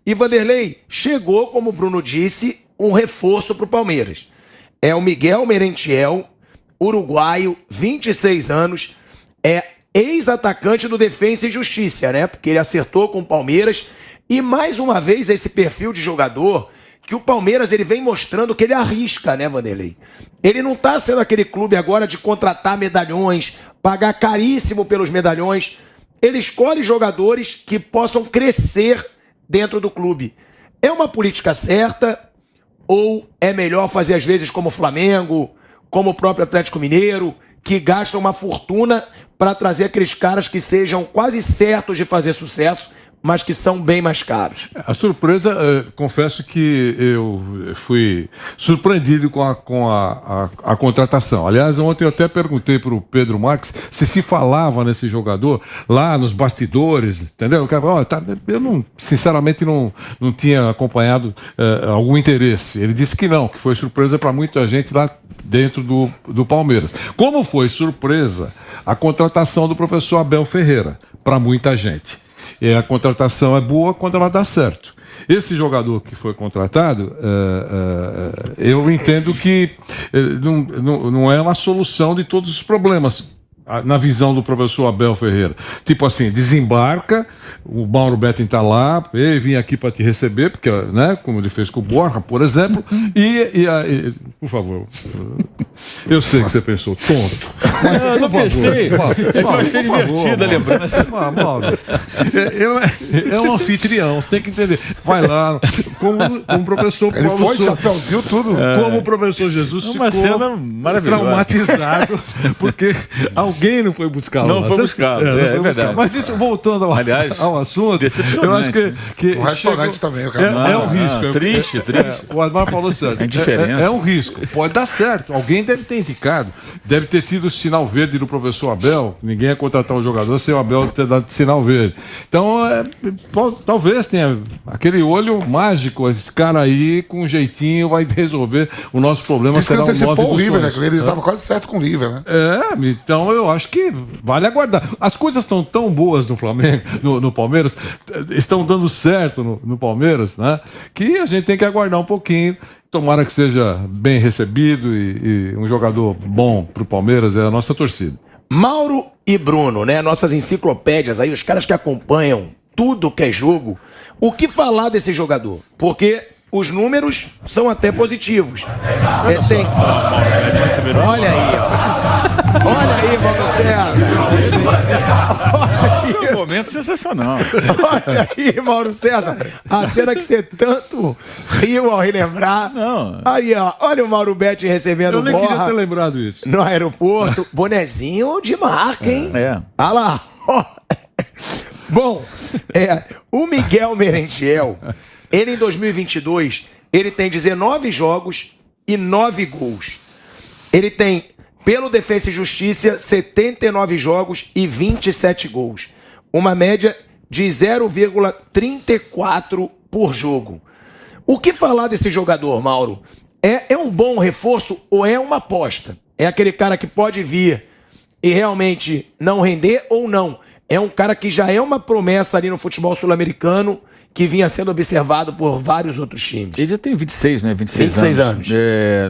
E Vanderlei, chegou, como o Bruno disse, um reforço para o Palmeiras. É o Miguel Merentiel, uruguaio, 26 anos, é ex-atacante do Defensa e Justiça, né? Porque ele acertou com o Palmeiras. E mais uma vez esse perfil de jogador que o Palmeiras ele vem mostrando que ele arrisca, né, Vanderlei? Ele não tá sendo aquele clube agora de contratar medalhões, pagar caríssimo pelos medalhões. Ele escolhe jogadores que possam crescer dentro do clube. É uma política certa ou é melhor fazer às vezes como o Flamengo, como o próprio Atlético Mineiro, que gastam uma fortuna para trazer aqueles caras que sejam quase certos de fazer sucesso, mas que são bem mais caros? A surpresa, confesso que eu fui surpreendido com a contratação. Aliás, ontem eu até perguntei para o Pedro Marques se falava nesse jogador lá nos bastidores, entendeu? Eu não, sinceramente não tinha acompanhado algum interesse. Ele disse que não, que foi surpresa para muita gente lá dentro do Palmeiras. Como foi surpresa a contratação do professor Abel Ferreira para muita gente. A contratação é boa quando ela dá certo. Esse jogador que foi contratado, eu entendo que não é uma solução de todos os problemas, na visão do professor Abel Ferreira. Tipo assim, desembarca, o Mauro Betting está lá, ele vim aqui para te receber, porque, né, como ele fez com o Borja, por exemplo, e por favor, eu sei que você pensou, tonto. Mas, eu não pensei, eu achei divertida a lembrança. Mauro, é um anfitrião, você tem que entender. Vai lá, como o professor Ele Paulo foi, chapéuzinho, tudo. Como o professor Jesus Uma ficou cena maravilhosa. traumatizado, porque alguém não foi buscar lá. Não foi buscar, é verdade. Mas isso, voltando ao assunto, eu acho que o restaurante também, o cara. é um risco. Triste. O Admar falou certo. É indiferença. É um risco. Pode dar certo. Alguém deve ter indicado. Deve ter tido sinal verde do professor Abel. Ninguém ia contratar um jogador sem o Abel ter dado sinal verde. Então, talvez tenha aquele olho mágico. Esse cara aí, com um jeitinho, vai resolver o nosso problema. Isso que será antecipou o River, né? Ele estava quase certo com o River, né? Então eu acho que vale aguardar. As coisas estão tão boas no Flamengo, no Palmeiras, estão dando certo no Palmeiras, né? Que a gente tem que aguardar um pouquinho. Tomara que seja bem recebido e um jogador bom pro Palmeiras, é a nossa torcida. Mauro e Bruno, né? Nossas enciclopédias aí, os caras que acompanham tudo que é jogo. O que falar desse jogador? Porque os números são até positivos. Olha aí, ó. Olha aí, Valdo César. Esse é um momento sensacional. Olha aí, Mauro César. A cena que você tanto riu ao relembrar. Não. Aí, ó. Olha o Mauro Betti recebendo o Eu nem queria Borja ter lembrado isso. no aeroporto. Bonezinho de marca, hein? Olha lá. Bom, o Miguel Merentiel, ele em 2022, ele tem 19 jogos e 9 gols. Ele tem, pelo Defensa e Justiça, 79 jogos e 27 gols. Uma média de 0,34 por jogo. O que falar desse jogador, Mauro? É um bom reforço ou é uma aposta? É aquele cara que pode vir e realmente não render ou não? É um cara que já é uma promessa ali no futebol sul-americano, que vinha sendo observado por vários outros times. Ele já tem 26, né? 26 anos.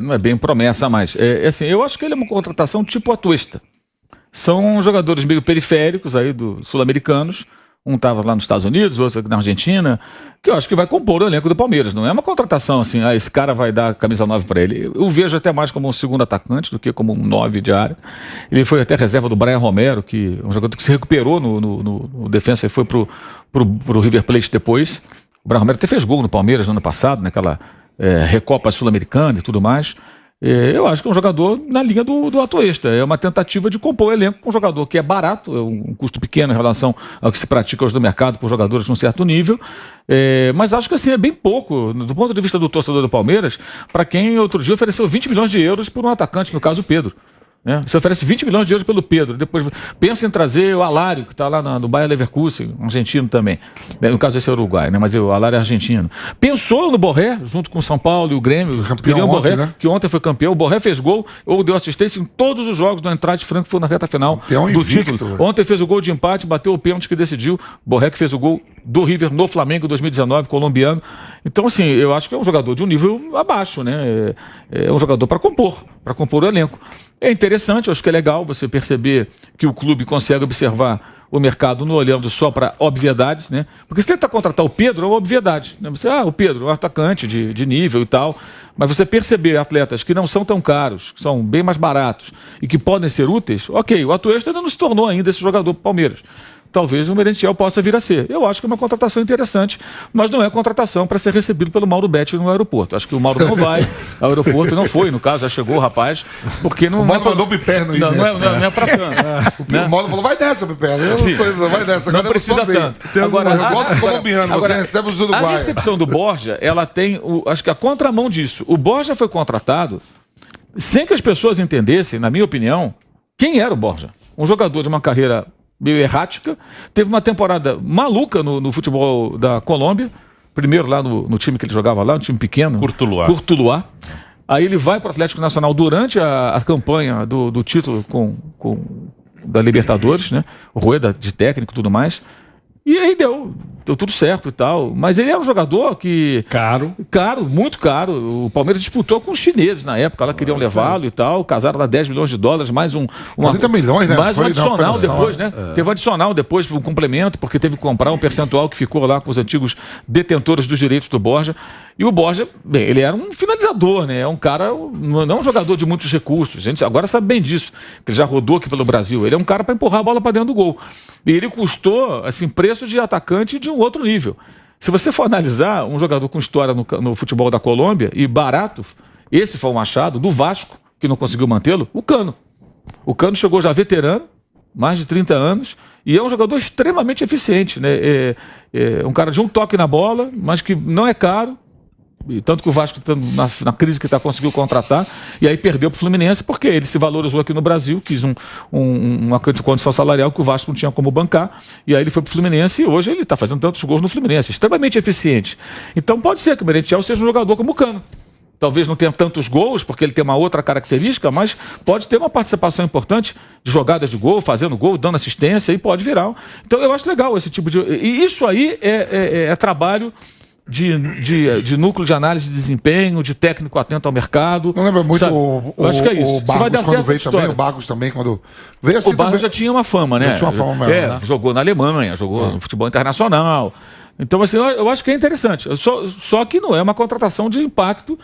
Não é bem promessa mais. Assim, eu acho que ele é uma contratação tipo Atuesta. São jogadores meio periféricos aí dos sul-americanos. Um estava lá nos Estados Unidos, outro aqui na Argentina, que eu acho que vai compor o elenco do Palmeiras. Não é uma contratação assim, esse cara vai dar a camisa 9 para ele. Eu vejo até mais como um segundo atacante do que como um 9 de área. Ele foi até reserva do Brian Romero, que é um jogador que se recuperou no defensa e foi pro River Plate depois. O Brian Romero até fez gol no Palmeiras no ano passado, naquela Recopa Sul-Americana e tudo mais. Eu acho que é um jogador na linha do Atuesta. É uma tentativa de compor o elenco com um jogador que é barato, é um custo pequeno em relação ao que se pratica hoje no mercado por jogadores de um certo nível. Mas acho que assim, é bem pouco, do ponto de vista do torcedor do Palmeiras, para quem outro dia ofereceu 20 milhões de euros por um atacante, no caso o Pedro. Né? Você oferece 20 milhões de euros pelo Pedro. Depois pensa em trazer o Alário, que está lá no Bayer Leverkusen, argentino também. No caso, esse é Uruguai, né? Mas o Alário é argentino. Pensou no Borré, junto com o São Paulo e o Grêmio. Campeão o Borré, ontem, né? que ontem foi campeão. O Borré fez gol ou deu assistência em todos os jogos do Eintracht Frankfurt na reta final Campeão do invicto, título. velho. Ontem fez o gol de empate, bateu o pênalti que decidiu. Borré que fez o gol do River no Flamengo 2019, colombiano. Então, assim, eu acho que é um jogador de um nível abaixo, né? É um jogador para compor o elenco. É interessante, eu acho que é legal você perceber que o clube consegue observar o mercado não olhando só para obviedades, né? Porque se tentar contratar o Pedro, é uma obviedade. Né? Você, o Pedro é um atacante de nível e tal, mas você perceber atletas que não são tão caros, que são bem mais baratos e que podem ser úteis, ok, o Atuesta ainda não se tornou ainda esse jogador pro Palmeiras. Talvez o Merentiel possa vir a ser. Eu acho que é uma contratação interessante, mas não é contratação para ser recebido pelo Mauro Betti no aeroporto. Acho que o Mauro não vai ao aeroporto, não foi, no caso, já chegou o rapaz, porque não... O Mauro mandou o Piperno aí não é para tanto. O Mauro falou, vai dessa, Piperno. Vai dessa. Não precisa tanto. Agora, eu gosto do colombiano, você recebe os uruguaios. A recepção do Borja, ela tem, acho que a contramão disso. O Borja foi contratado sem que as pessoas entendessem, na minha opinião, quem era o Borja. Um jogador de uma carreira meio errática, teve uma temporada maluca no futebol da Colômbia, primeiro lá no time que ele jogava lá, um time pequeno, Cortuluá. Aí ele vai para o Atlético Nacional durante a campanha do título da Libertadores, né? O Rueda de técnico e tudo mais. E aí deu tudo certo e tal. Mas ele é um jogador que... Caro, muito caro. O Palmeiras disputou com os chineses na época. Ela queriam levá-lo e tal. Casaram lá 10 milhões de dólares, mais 40 milhões, né? Mais um Foi adicional depois, né? É. Teve um adicional depois, um complemento, porque teve que comprar um percentual que ficou lá com os antigos detentores dos direitos do Borja. E o Borja, bem, ele era um finalizador, né? É um cara, não um jogador de muitos recursos. A gente agora sabe bem disso, que ele já rodou aqui pelo Brasil. Ele é um cara para empurrar a bola para dentro do gol. E ele custou, assim, preço de atacante de um outro nível. Se você for analisar um jogador com história no futebol da Colômbia e barato, esse foi o Machado, do Vasco, que não conseguiu mantê-lo, o Cano. O Cano chegou já veterano, mais de 30 anos, e é um jogador extremamente eficiente, né? É um cara de um toque na bola, mas que não é caro. E tanto que o Vasco, na crise que está, conseguiu contratar, e aí perdeu para o Fluminense, porque ele se valorizou aqui no Brasil, quis uma condição salarial que o Vasco não tinha como bancar, e aí ele foi para o Fluminense, e hoje ele está fazendo tantos gols no Fluminense, extremamente eficiente. Então pode ser que o Merentiel seja um jogador como o Cano. Talvez não tenha tantos gols, porque ele tem uma outra característica, mas pode ter uma participação importante de jogadas de gol, fazendo gol, dando assistência, e pode virar. Então eu acho legal esse tipo de... E isso aí é trabalho de núcleo de análise de desempenho, de técnico atento ao mercado. Não lembra muito sabe? Eu acho que é isso. O Barcos, vai dar quando certo veio história. também, o Barcos também, quando veio assim O Barcos também. já tinha uma fama, né? Já tinha uma fama mesmo, né? Jogou na Alemanha, jogou no futebol internacional. Então, assim, eu acho que é interessante. Só que não é uma contratação de impacto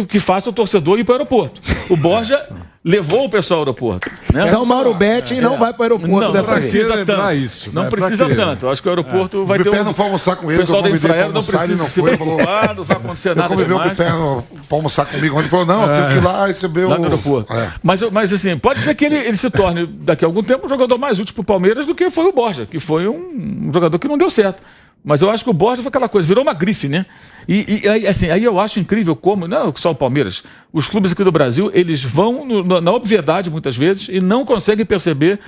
que faça o torcedor ir para o aeroporto. O Borja levou o pessoal ao aeroporto. Né? Então, Mauro Betti não vai para o aeroporto dessa vez. Precisa tanto. Isso, não né? precisa Pra quê? tanto. Eu acho que o aeroporto vai ter Piperno não foi almoçar com ele, O pessoal da eu convidei Infraero pra não almoçar, precisa ele não se foi, falou- preocupar, não vai acontecer Eu nada convivi o demais. Piperno pra almoçar comigo ontem, ele falou, não, eu tenho que ir lá receber Lá no aeroporto. Mas assim, pode ser que ele se torne, daqui a algum tempo, um jogador mais útil para o Palmeiras do que foi o Borja, que foi um jogador que não deu certo. Mas eu acho que o Borja foi aquela coisa, virou uma grife, né? E aí eu acho incrível como, não só o Palmeiras, os clubes aqui do Brasil, eles vão na obviedade muitas vezes e não conseguem perceber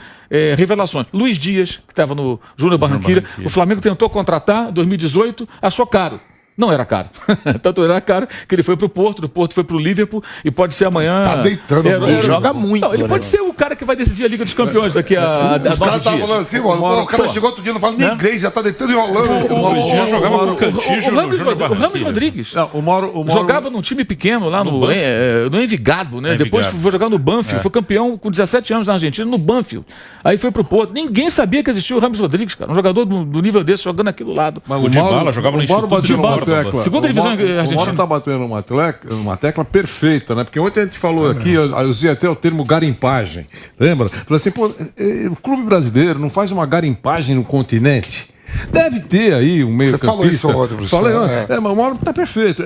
revelações. Luiz Dias, que estava no Júnior Barranquilla, o Flamengo tentou contratar em 2018, achou caro. Não era caro. Tanto era caro que ele foi pro Porto, do Porto foi pro Liverpool e pode ser amanhã... Tá deitando Ele joga muito. Não, ele pode ser o cara que vai decidir a Liga dos Campeões daqui a 9 dias. Os caras estavam falando assim, mano, o cara chegou outro dia, não fala nem inglês, já tá deitando e enrolando. O Luiz Dias jogava no Cantígio no Júnior O Rames Barranquilla. Rodrigues Não, o Mauro jogava num time pequeno lá no Envigado, né? Envigado. Depois foi jogar no Banfield, foi campeão com 17 anos na Argentina, no Banfield. Aí foi pro Porto. Ninguém sabia que existia o Rames Rodrigues, cara. Um jogador do nível desse jogando aqui do lado. Mas O Dybala jogava no Mauro Instituto bateu numa Dybala. tecla. Segunda divisão O Mauro argentina. tá batendo uma tecla perfeita, né? Porque ontem a gente falou aqui, eu usei até o termo garimpagem. Lembra? Falei assim, pô, o clube brasileiro não faz uma garimpagem no continente? Deve ter aí um meio-campista. falou isso ontem, professor. Falei, mas o Mauro tá perfeito.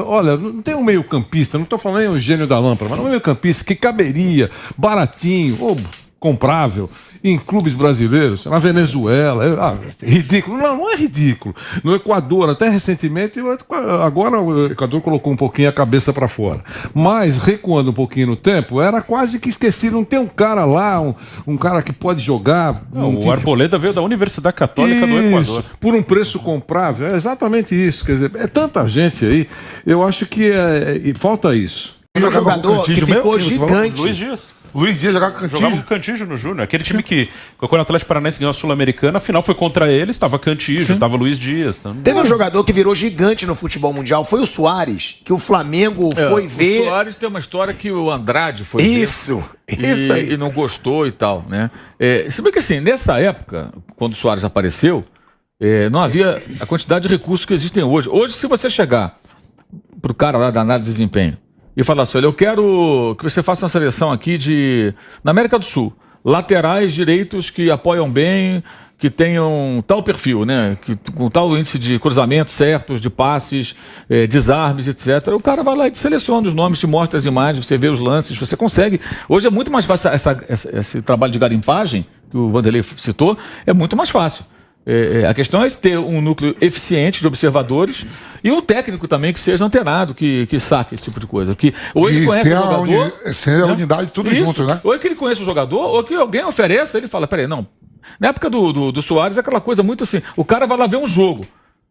Olha, não tem um meio-campista, não tô falando nem o gênio da lâmpada, mas um meio-campista que caberia, baratinho, ou comprável, em clubes brasileiros, na Venezuela, ridículo. Não é ridículo. No Equador, até recentemente, agora o Equador colocou um pouquinho a cabeça para fora. Mas, recuando um pouquinho no tempo, era quase que esquecido. Não tem um cara lá, um cara que pode jogar. O Arboleda veio da Universidade Católica do Equador. Por um preço comprável. É exatamente isso. Quer dizer, é tanta gente aí. Eu acho que falta isso. Um jogador que ficou gigante. Luiz Dias. Luiz Dias jogava com Cantígio. Jogava com Cantígio no Júnior. Aquele time que, quando o Atlético Paranaense ganhou a Sul-Americana, a final foi contra ele, estava Cantígio, estava Luiz Dias. Também. Teve um jogador que virou gigante no futebol mundial, foi o Suárez, que o Flamengo foi ver. O Suárez tem uma história que o Andrade foi Isso aí. E não gostou e tal, né? Se bem que assim, nessa época, quando o Suárez apareceu, não havia a quantidade de recursos que existem hoje. Hoje, se você chegar pro cara lá da análise de desempenho e falar assim, olha, eu quero que você faça uma seleção aqui na América do Sul, laterais direitos que apoiam bem, que tenham tal perfil, né? Com tal índice de cruzamentos certos, de passes, desarmes, etc. O cara vai lá e te seleciona os nomes, te mostra as imagens, você vê os lances, você consegue. Hoje é muito mais fácil esse trabalho de garimpagem, que o Vanderlei citou, é muito mais fácil. A questão é ter um núcleo eficiente de observadores e um técnico também que seja antenado, que saque esse tipo de coisa. Ou ele conhece o jogador... a unidade, tudo junto, né? Ou é que ele conhece o jogador, ou que alguém ofereça, ele fala, peraí, não... Na época do Suárez, é aquela coisa muito assim, o cara vai lá ver um jogo,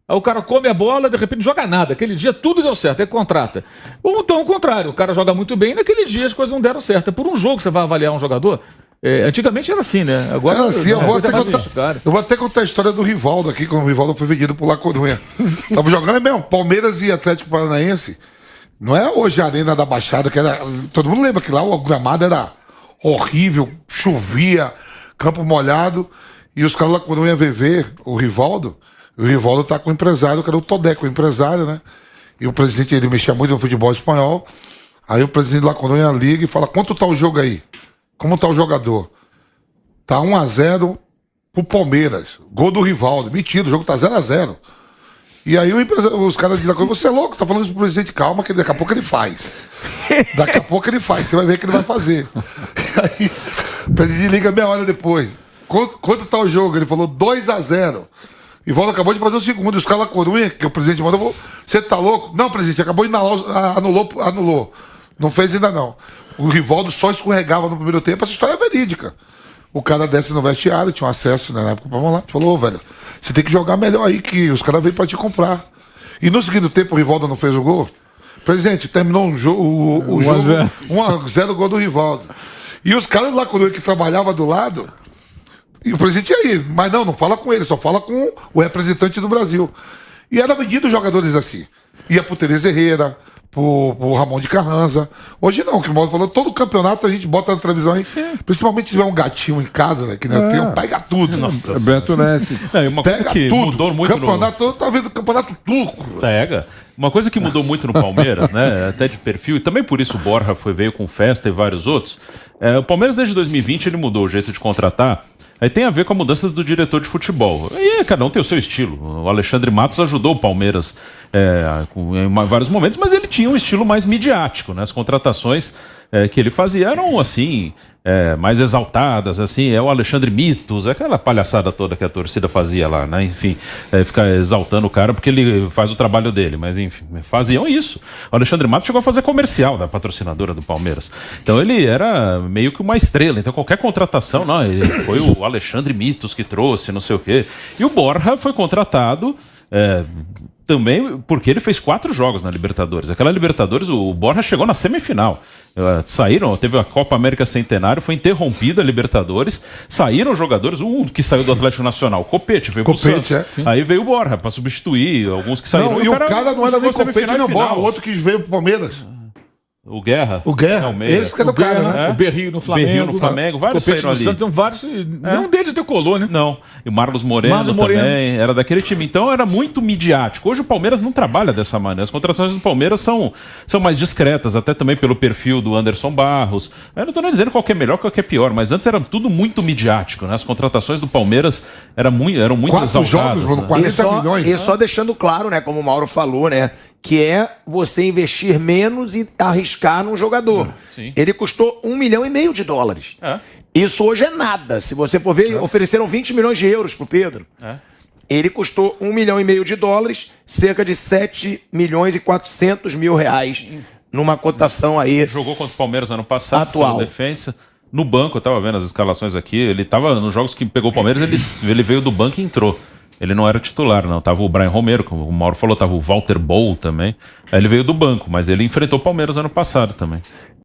aí o cara come a bola, de repente não joga nada, aquele dia tudo deu certo, aí contrata. Ou então o contrário, o cara joga muito bem, naquele dia as coisas não deram certo. É por um jogo que você vai avaliar um jogador... antigamente era assim, né? Agora era assim, eu vou até contar a história do Rivaldo aqui, quando o Rivaldo foi vendido por La Coruña. Tava jogando mesmo, Palmeiras e Atlético Paranaense. Não é hoje a Arena da Baixada, que era. Todo mundo lembra que lá o gramado era horrível, chovia, campo molhado, e os caras lá quando iam ver o Rivaldo tá com o empresário, que era o Todeco, o empresário, né? E o presidente, ele mexia muito no futebol espanhol. Aí o presidente lá quando ia liga e fala: quanto tá o jogo aí? Como tá o jogador? Tá 1-0 pro Palmeiras. Gol do Rivaldo. Mentira, o jogo tá 0-0. E aí os caras dizem: você é louco, tá falando isso pro presidente, calma, que daqui a pouco ele faz. Daqui a pouco ele faz, você vai ver o que ele vai fazer. E aí o presidente liga meia hora depois. Quanto tá o jogo? Ele falou 2-0. Rivaldo acabou de fazer o segundo. E os caras lá Coruña, que o presidente mandou, você tá louco? Não, presidente, acabou de anulou. Não fez ainda não. O Rivaldo só escorregava no primeiro tempo. Essa história é verídica. O cara desce no vestiário, tinha um acesso, né, na época, vamos lá. Falou: velho, você tem que jogar melhor aí, que os caras vêm pra te comprar. E no segundo tempo o Rivaldo não fez o gol. Presidente, terminou o jogo 1-0 o gol do Rivaldo. E os caras lá, quando que trabalhava do lado, e o presidente ia aí, mas não fala com ele, só fala com o representante do Brasil. E era vendido jogadores assim. Ia pro Tereza Herrera, pro Ramon de Carranza. Hoje não, que o Mauro falou, todo campeonato a gente bota na televisão aí, principalmente se tiver um gatinho em casa, né, que tem um, pega tudo. Nossa, Beto Neto. Uma coisa que mudou muito campeonato, talvez o campeonato turco. Pega. Uma coisa que mudou muito no Palmeiras, né, até de perfil, e também por isso o Borja veio com Festa e vários outros, o Palmeiras desde 2020 ele mudou o jeito de contratar. Aí tem a ver com a mudança do diretor de futebol. E cada um tem o seu estilo. O Alexandre Matos ajudou o Palmeiras em vários momentos, mas ele tinha um estilo mais midiático, né? As contratações que ele fazia eram assim, mais exaltadas, assim, o Alexandre Mitos, aquela palhaçada toda que a torcida fazia lá, né? Enfim, ficar exaltando o cara porque ele faz o trabalho dele, mas enfim, faziam isso. O Alexandre Matos chegou a fazer comercial da patrocinadora do Palmeiras. Então ele era meio que uma estrela, então qualquer contratação, não, ele foi o Alexandre Mitos que trouxe, não sei o quê. E o Borja foi contratado também porque ele fez 4 jogos na Libertadores. Aquela Libertadores, o Borja chegou na semifinal. Teve a Copa América Centenário, foi interrompida a Libertadores, saíram jogadores, um que saiu do Atlético Nacional, Copete, veio pro Santos. Aí veio o Borja para substituir alguns que saíram. Não, e o cara não era nem Copete, não, Borja, o outro que veio pro Palmeiras. O Guerra. Esse que é do cara, né? O Berrio no Flamengo. Vários saíram ali. Santos, vários, nenhum deles decolou, né? Não. E o Marlos Moreno também era daquele time. Então era muito midiático. Hoje o Palmeiras não trabalha dessa maneira. As contratações do Palmeiras são mais discretas, até também pelo perfil do Anderson Barros. Eu não estou nem dizendo qual que é melhor, qual que é pior, mas antes era tudo muito midiático, né? As contratações do Palmeiras eram muito 4 exaltadas. jogos, 40 milhões. E só deixando claro, né, como o Mauro falou, né, que é você investir menos e arriscar num jogador. Sim. Ele custou $1,5 milhão. É. Isso hoje é nada. Se você for ver, ofereceram 20 milhões de euros pro Pedro. É. Ele custou $1,5 milhão, cerca de 7 milhões e 400 mil reais, numa cotação aí. Jogou contra o Palmeiras ano passado, Atual. pela defesa. No banco, eu tava vendo as escalações aqui, ele tava nos jogos que pegou o Palmeiras, ele veio do banco e entrou. Ele não era titular, não. Tava o Brian Romero, como o Mauro falou, tava o Walter Boll também. Aí ele veio do banco, mas ele enfrentou o Palmeiras ano passado também.